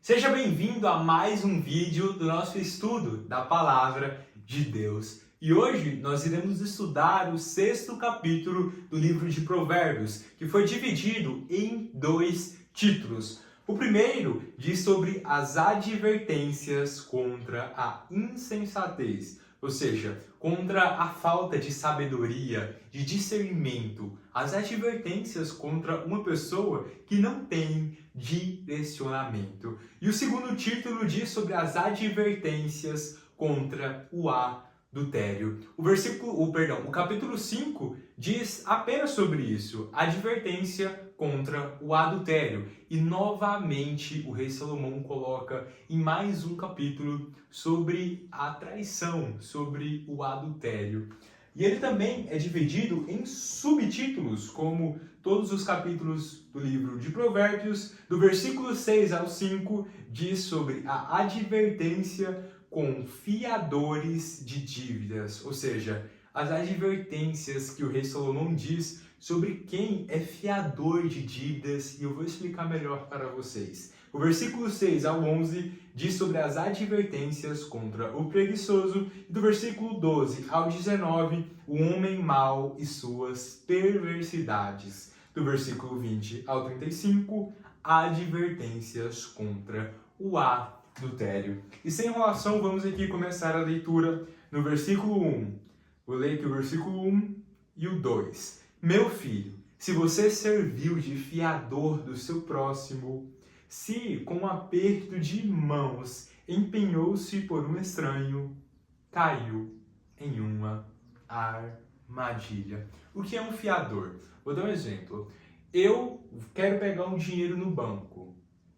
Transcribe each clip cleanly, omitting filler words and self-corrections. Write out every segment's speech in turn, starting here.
Seja bem-vindo a mais um vídeo do nosso estudo da Palavra de Deus. E hoje nós iremos estudar o 6º capítulo do livro de Provérbios, que foi dividido em 2 títulos. O primeiro diz sobre as advertências contra a insensatez, ou seja, contra a falta de sabedoria, de discernimento, as advertências contra uma pessoa que não tem direcionamento. E o segundo título diz sobre as advertências contra o adultério. O capítulo 5 diz apenas sobre isso, advertência contra o adultério. E novamente o rei Salomão coloca em mais um capítulo sobre a traição, sobre o adultério. E ele também é dividido em subtítulos, como todos os capítulos do livro de Provérbios, do versículo 6 ao 5, diz sobre a advertência com fiadores de dívidas, ou seja, as advertências que o rei Salomão diz sobre quem é fiador de dívidas, e eu vou explicar melhor para vocês. O versículo 6 ao 11 diz sobre as advertências contra o preguiçoso, e do versículo 12 ao 19, o homem mau e suas perversidades. Do versículo 20 ao 35, advertências contra o adultério. E sem enrolação, vamos aqui começar a leitura no versículo 1. Vou ler aqui o versículo 1 e o 2. Meu filho, se você serviu de fiador do seu próximo, se com um aperto de mãos empenhou-se por um estranho, caiu em uma armadilha. O que é um fiador? Vou dar um exemplo. Eu quero pegar um dinheiro no banco.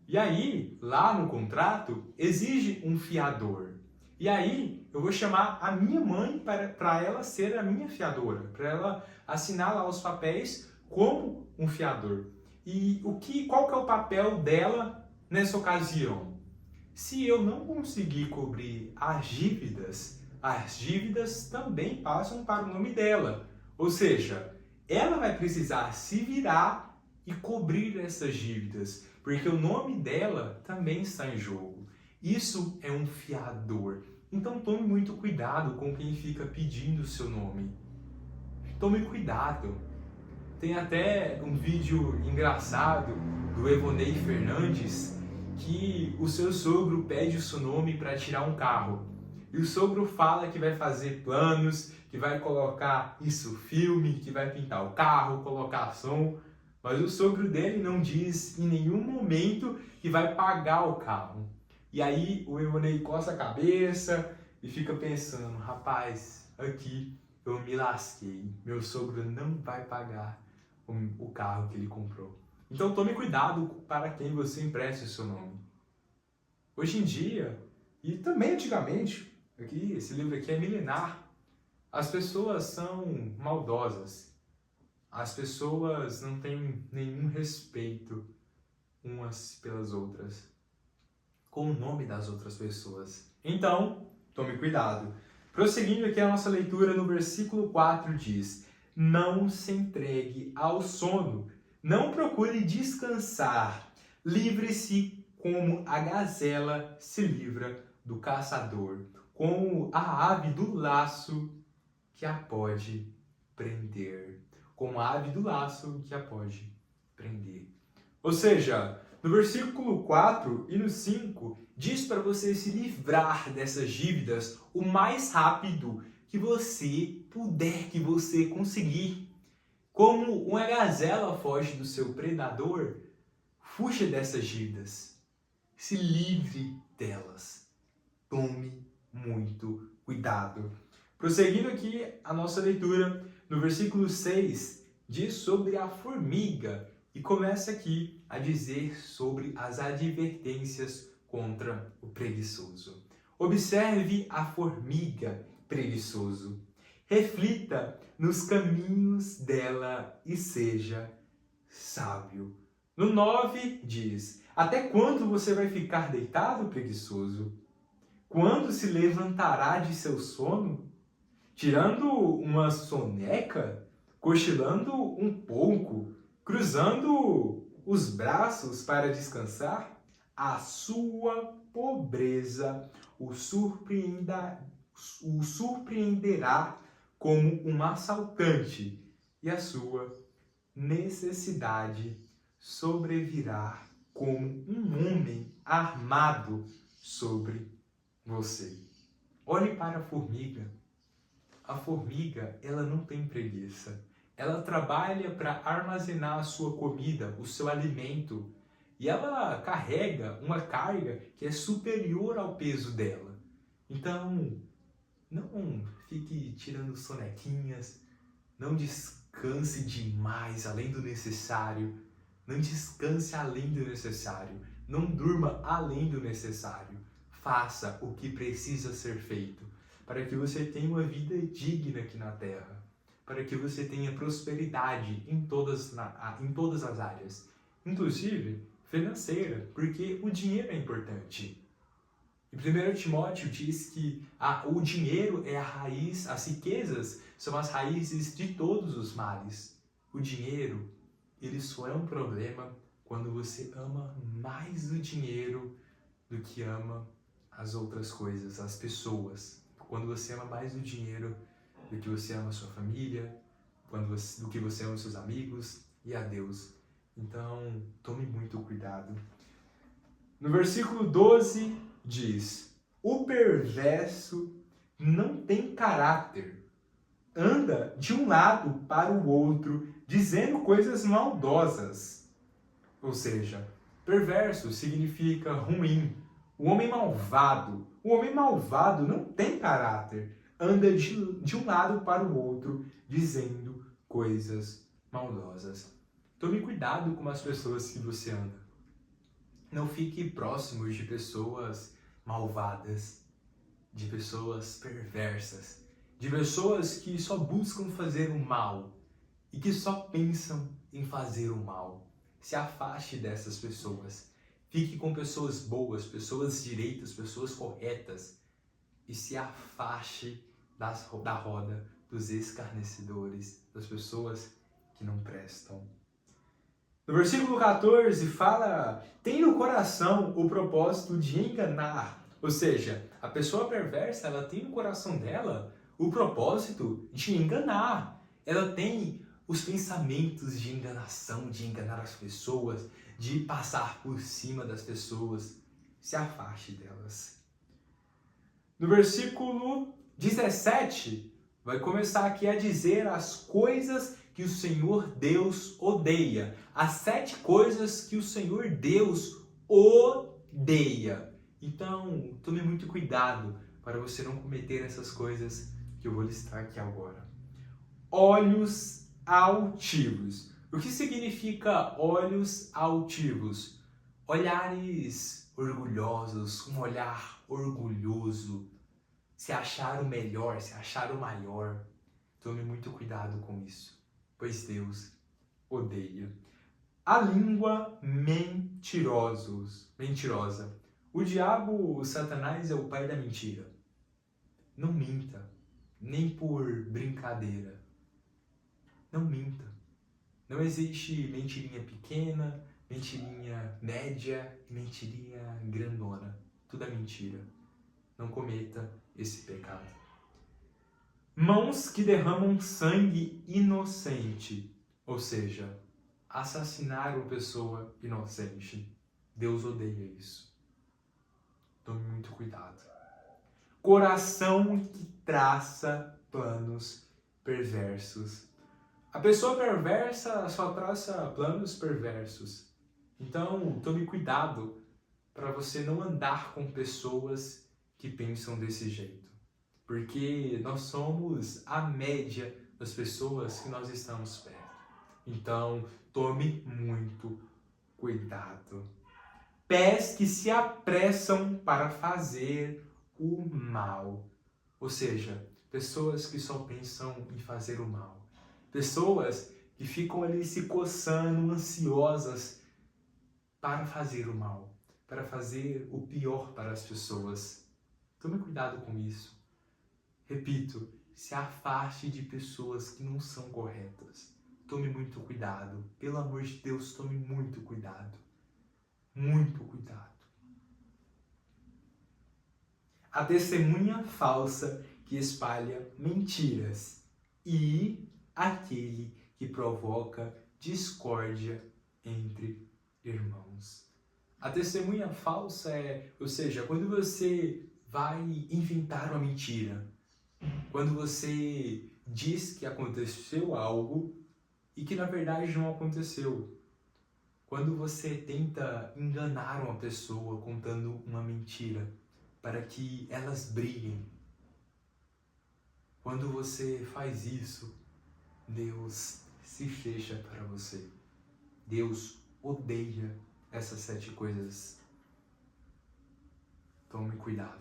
E aí, lá no contrato, exige um fiador. E aí, eu vou chamar a minha mãe para ela ser a minha fiadora, para ela assinar lá os papéis como um fiador. E qual que é o papel dela nessa ocasião? Se eu não conseguir cobrir as dívidas também passam para o nome dela. Ou seja, ela vai precisar se virar e cobrir essas dívidas, porque o nome dela também está em jogo. Isso é um fiador. Então tome muito cuidado com quem fica pedindo o seu nome. Tome cuidado. Tem até um vídeo engraçado do Evonei Fernandes que o seu sogro pede o seu nome para tirar um carro. E o sogro fala que vai fazer planos, que vai colocar isso filme, que vai pintar o carro, colocar som. Mas o sogro dele não diz em nenhum momento que vai pagar o carro. E aí o Evonei coça a cabeça e fica pensando, rapaz, aqui eu me lasquei, meu sogro não vai pagar o carro que ele comprou. Então tome cuidado para quem você empresta o seu nome. Hoje em dia, e também antigamente, esse livro aqui é milenar, as pessoas são maldosas. As pessoas não têm nenhum respeito umas pelas outras, com o nome das outras pessoas. Então, tome cuidado. Prosseguindo aqui a nossa leitura, no versículo 4 diz: não se entregue ao sono, não procure descansar, livre-se como a gazela se livra do caçador, como a ave do laço que a pode prender. Como a ave do laço que a pode prender. Ou seja, no versículo 4 e no 5, diz para você se livrar dessas dívidas o mais rápido que você puder, que você conseguir. Como uma gazela foge do seu predador, fuja dessas dívidas. Se livre delas. Tome muito cuidado. Prosseguindo aqui a nossa leitura, no versículo 6, diz sobre a formiga e começa aqui a dizer sobre as advertências contra o preguiçoso. Observe a formiga, preguiçoso. Reflita nos caminhos dela e seja sábio. No 9 diz: até quando você vai ficar deitado, preguiçoso? Quando se levantará de seu sono? Tirando uma soneca, cochilando um pouco, cruzando os braços para descansar? a sua pobreza o surpreenderá como um assaltante, e a sua necessidade sobrevirá como um homem armado sobre você. Olhe para a formiga. A formiga, ela não tem preguiça. Ela trabalha para armazenar a sua comida, o seu alimento, e ela carrega uma carga que é superior ao peso dela. Então, não fique tirando sonequinhas, não descanse demais além do necessário, não descanse além do necessário, não durma além do necessário. Faça o que precisa ser feito para que você tenha uma vida digna aqui na Terra, para que você tenha prosperidade em todas as áreas, inclusive financeira, porque o dinheiro é importante. E 1 Timóteo diz que o dinheiro é a raiz, as riquezas são as raízes de todos os males. O dinheiro, ele só é um problema quando você ama mais o dinheiro do que ama as outras coisas, as pessoas. Quando você ama mais o dinheiro do que você ama a sua família, do que você ama os seus amigos e a Deus. Então, tome muito cuidado. No versículo 12 diz: o perverso não tem caráter, anda de um lado para o outro, dizendo coisas maldosas. Ou seja, perverso significa ruim. O homem malvado não tem caráter, anda de um lado para o outro, dizendo coisas maldosas. Tome cuidado com as pessoas que você anda. Não fique próximo de pessoas malvadas, de pessoas perversas, de pessoas que só buscam fazer o mal e que só pensam em fazer o mal. Se afaste dessas pessoas. Fique com pessoas boas, pessoas direitas, pessoas corretas e se afaste da roda dos escarnecedores, das pessoas que não prestam. No versículo 14 fala: tem no coração o propósito de enganar. Ou seja, a pessoa perversa, ela tem no coração dela o propósito de enganar. Ela tem os pensamentos de enganação, de enganar as pessoas, de passar por cima das pessoas. Se afaste delas. No versículo 17, vai começar aqui a dizer as coisas que o Senhor Deus odeia. As 7 coisas que o Senhor Deus odeia. Então, tome muito cuidado para você não cometer essas coisas que eu vou listar aqui agora. Olhos altivos. O que significa olhos altivos? Olhares orgulhosos, um olhar orgulhoso, se achar o melhor, se achar o maior. Tome muito cuidado com isso, pois Deus odeia. A língua mentirosa. O diabo, o Satanás, é o pai da mentira. Não minta, nem por brincadeira. Não minta. Não existe mentirinha pequena, mentirinha média e mentirinha grandona. Tudo é mentira. Não cometa esse pecado. Mãos que derramam sangue inocente, ou seja, assassinar uma pessoa inocente. Deus odeia isso. Tome muito cuidado. Coração que traça planos perversos. A pessoa perversa só traça planos perversos. Então, tome cuidado para você não andar com pessoas que pensam desse jeito. Porque nós somos a média das pessoas que nós estamos perto. Então, tome muito cuidado. Pés que se apressam para fazer o mal. Ou seja, pessoas que só pensam em fazer o mal. Pessoas que ficam ali se coçando, ansiosas para fazer o mal, para fazer o pior para as pessoas. Tome cuidado com isso. Repito, se afaste de pessoas que não são corretas. Tome muito cuidado. Pelo amor de Deus, tome muito cuidado. Muito cuidado. a testemunha falsa que espalha mentiras e aquele que provoca discórdia entre irmãos. A testemunha falsa ou seja, quando você vai inventar uma mentira, quando você diz que aconteceu algo e que na verdade não aconteceu. Quando você tenta enganar uma pessoa contando uma mentira para que elas brilhem. Quando você faz isso, Deus se fecha para você. Deus odeia essas 7 coisas. Tome cuidado.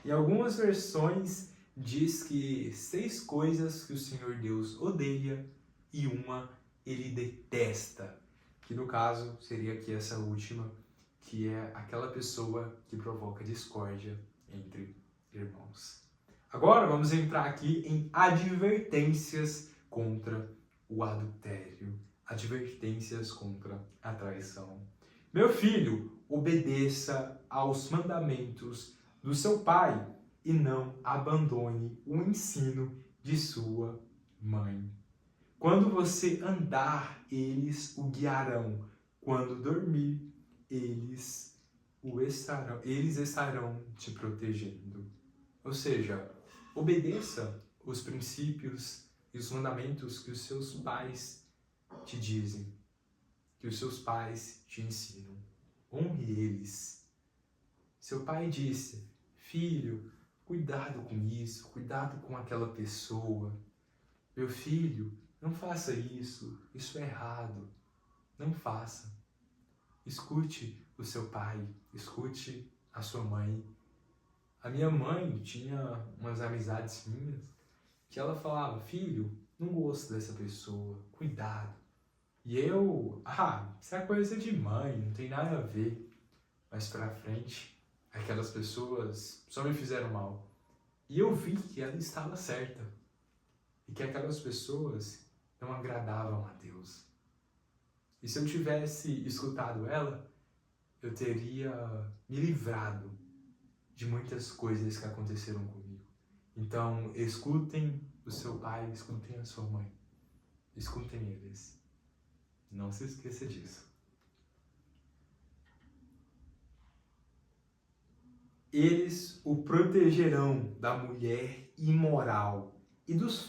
Em algumas versões diz que 6 coisas que o Senhor Deus odeia e uma ele detesta. Que no caso seria aqui essa última, que é aquela pessoa que provoca discórdia entre irmãos. Agora vamos entrar aqui em advertências contra o adultério, advertências contra a traição. Meu filho, obedeça aos mandamentos do seu pai e não abandone o ensino de sua mãe. Quando você andar, eles o guiarão. Quando dormir, eles estarão te protegendo. Ou seja, obedeça os princípios e os mandamentos que os seus pais te dizem, que os seus pais te ensinam. Honre eles. Seu pai disse: filho, cuidado com isso, cuidado com aquela pessoa. Meu filho, não faça isso, isso é errado. Não faça. Escute o seu pai, escute a sua mãe. A minha mãe tinha umas amizades minhas que ela falava: filho, não gosto dessa pessoa, cuidado. E eu, isso é coisa de mãe, não tem nada a ver. Mas pra frente, aquelas pessoas só me fizeram mal. E eu vi que ela estava certa. E que aquelas pessoas não agradavam a Deus. E se eu tivesse escutado ela, eu teria me livrado de muitas coisas que aconteceram comigo. Então, escutem o seu pai, escutem a sua mãe. Escutem eles. Não se esqueça disso. Eles o protegerão da mulher imoral e dos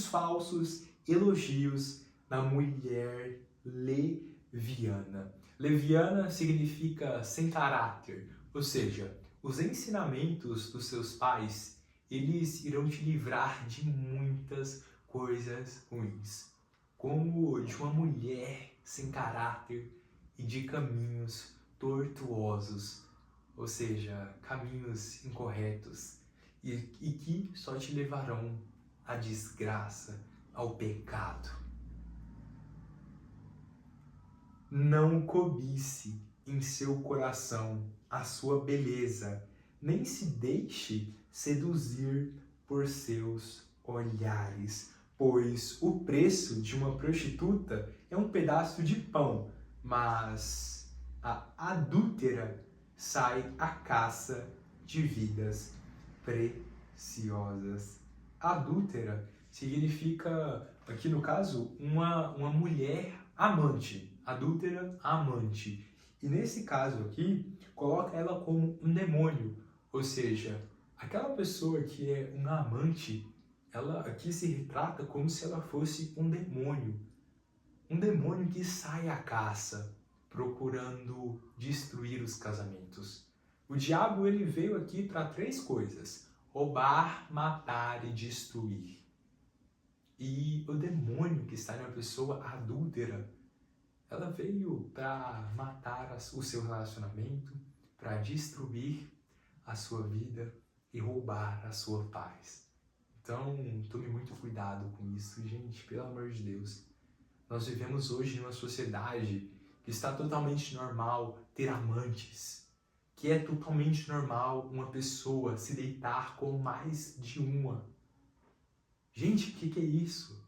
falsos elogios da mulher leviana. Leviana significa sem caráter, ou seja, os ensinamentos dos seus pais, eles irão te livrar de muitas coisas ruins, como de uma mulher sem caráter e de caminhos tortuosos, ou seja, caminhos incorretos e que só te levarão à desgraça, ao pecado. Não cobice em seu coração a sua beleza, nem se deixe seduzir por seus olhares, pois o preço de uma prostituta é um pedaço de pão, mas a adúltera sai à caça de vidas preciosas. Adúltera significa, aqui no caso, uma mulher amante. Adúltera, amante. E nesse caso aqui, coloca ela como um demônio. Ou seja, aquela pessoa que é uma amante, ela aqui se retrata como se ela fosse um demônio. Um demônio que sai à caça, procurando destruir os casamentos. O diabo ele veio aqui para 3 coisas: roubar, matar e destruir. E o demônio que está na pessoa adúltera, ela veio para matar o seu relacionamento, para destruir a sua vida e roubar a sua paz. Então, tome muito cuidado com isso, gente, pelo amor de Deus. Nós vivemos hoje em uma sociedade que está totalmente normal ter amantes, que é totalmente normal uma pessoa se deitar com mais de uma. Gente, o que é isso?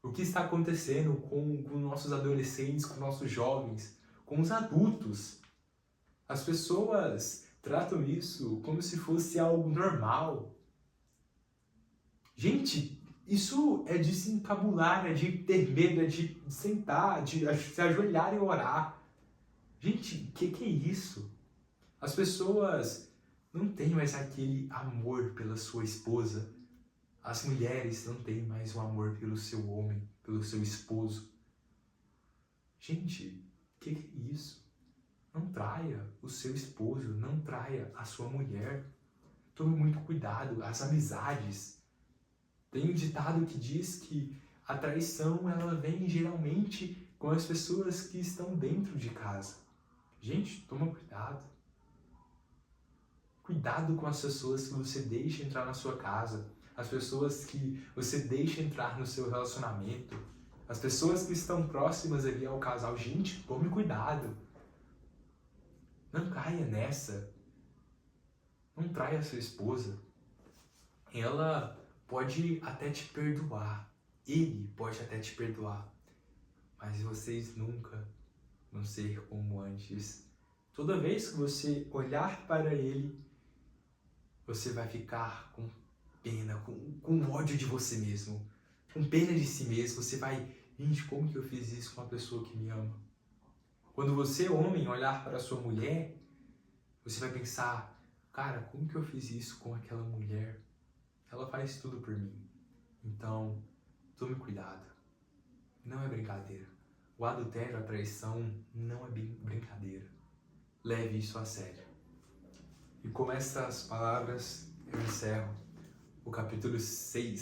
O que está acontecendo com nossos adolescentes, com nossos jovens, com os adultos? As pessoas tratam isso como se fosse algo normal. Gente, isso é de se encabular, é de ter medo, é de sentar, de se ajoelhar e orar. Gente, o que é isso? As pessoas não têm mais aquele amor pela sua esposa. As mulheres não têm mais o amor pelo seu homem, pelo seu esposo. Gente, o que é isso? Não traia o seu esposo, não traia a sua mulher. Tome muito cuidado, as amizades. Tem um ditado que diz que a traição ela vem geralmente com as pessoas que estão dentro de casa. Gente, toma cuidado. Cuidado com as pessoas que você deixa entrar na sua casa, as pessoas que você deixa entrar no seu relacionamento, as pessoas que estão próximas ali ao casal. Gente, tome cuidado. Não caia nessa. Não traia a sua esposa. Ela pode até te perdoar. Ele pode até te perdoar. Mas vocês nunca vão ser como antes. Toda vez que você olhar para ele, você vai ficar com pena, com ódio de você mesmo. Com pena de si mesmo. Você vai, gente, como que eu fiz isso com uma pessoa que me ama? Quando você, homem, olhar para a sua mulher, você vai pensar, cara, como que eu fiz isso com aquela mulher? Ela faz tudo por mim. Então, tome cuidado. Não é brincadeira. O adultério, a traição, não é brincadeira. Leve isso a sério. E com essas palavras, eu encerro o capítulo 6